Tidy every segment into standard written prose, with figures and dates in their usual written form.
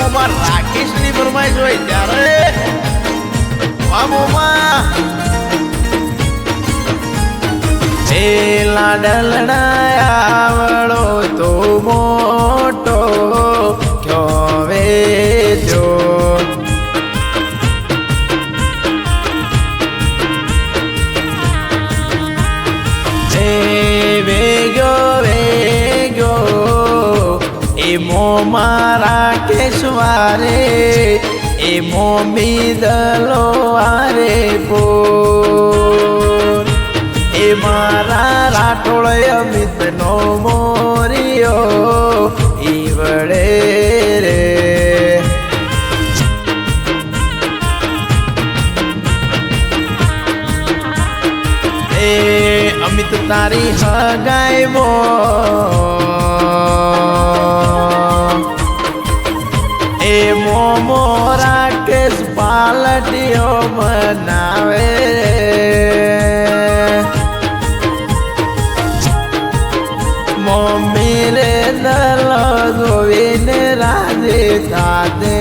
મોમાં રાકેશની ફરમાઈશ હોય ત્યારે વાહ મોમાં એ લાડલડા આવડો તો મોટો ક્યો વેચો મારા કેશવારે એ મોમી દલો આરે પોર એ મારા રાઠોળ અમિતનો મોરિયો ઈવડે રે એ અમિત તારી હગાઈ મો મોમો રાકેશ પાલટીઓ બનાવે મમ્મી રે દલો જોઈને રાજે તાદે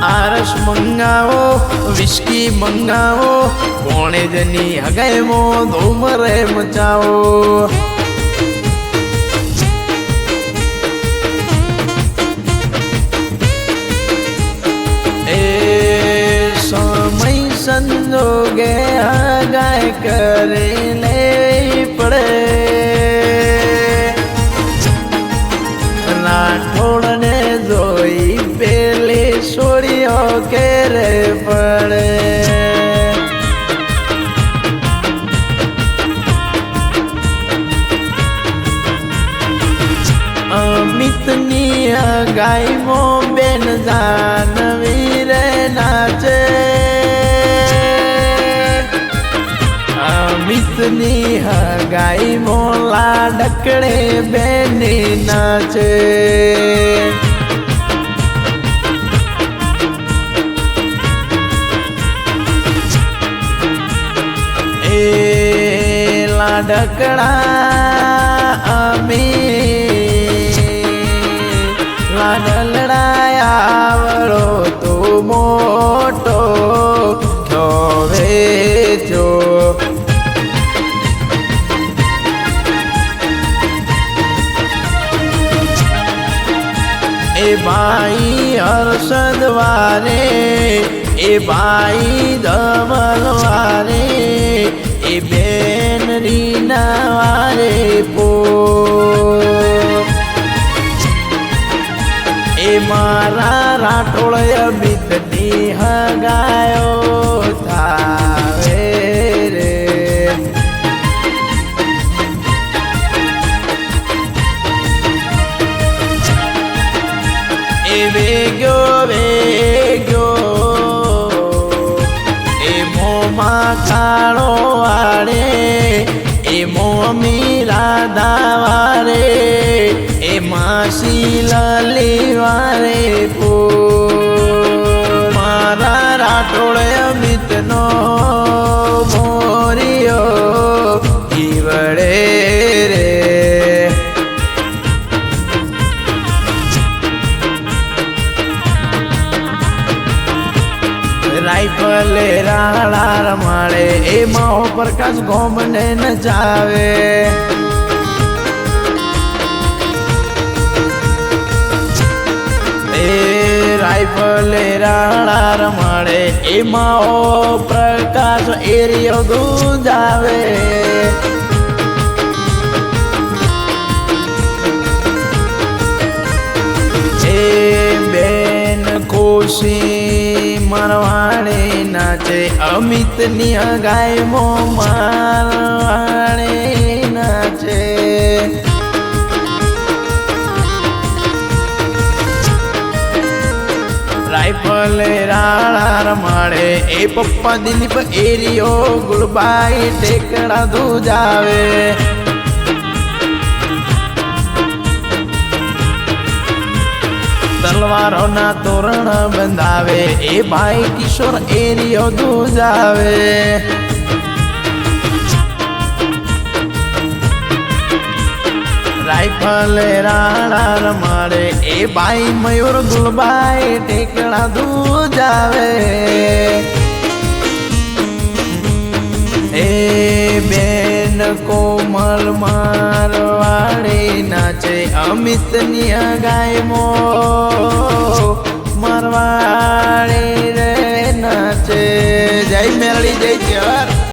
આરસ મંગાવો વિસ્કી મંગાવો કોણે જની હગાઈમો ધૂમ રે મચાવો એ સમય સંજોગે હગાઈ કરી લેવી પડે રાઠોડને જોઈ પેલી છોડીઓ કેરે પડે અમિતની હગાઈમો બેન જાનવી રે નાચે અમિતની હગાઈમો લાડકડે બેની નાચે એ લાડકડા લાડલડાયાવડો તો મોટો ક્યો વેચો એ ભાઈ હર્ષદવારે એ ભાઈ ધવલવારે એ બેન રીના વારે પો એ મારા રાઠોળ અમિતની હગાયો થાવે રે એ વેગ્યો એ મોમાં કાળો વાળે એ મોમી રાધા વારે એ માસી લલી વારે પો મારા રાઠોળ અમિતનો મોરિયો ઈવડે રે રાઈફલે રાળા રમાડે એમાં પ્રકાશ ગોમને નચાવે રાઈફલે રાળા રમાડે એમાં પ્રકાશ એરિયો ગુંજાવે એ બેન ખુશી મારવાડે નાચે અમિતની હગાઈમો મારવાડે નાચે રાઈફલે રાળા રમાડે એ પપ્પા દિલીપ એરિયો ગુલબાઈ ટેકડા ધુજાવે તલવારોના તોરણ બંધાવે એ ભાઈ કિશોર એરિયો ધુજાવે રાઈફલે રાણા રમાડે એ ભાઈ મયુર દુલભાઈ ટેકડા દૂજાવે એ બેન કોમલ મારવાડી નાચે અમિતની ગાયમો મારવા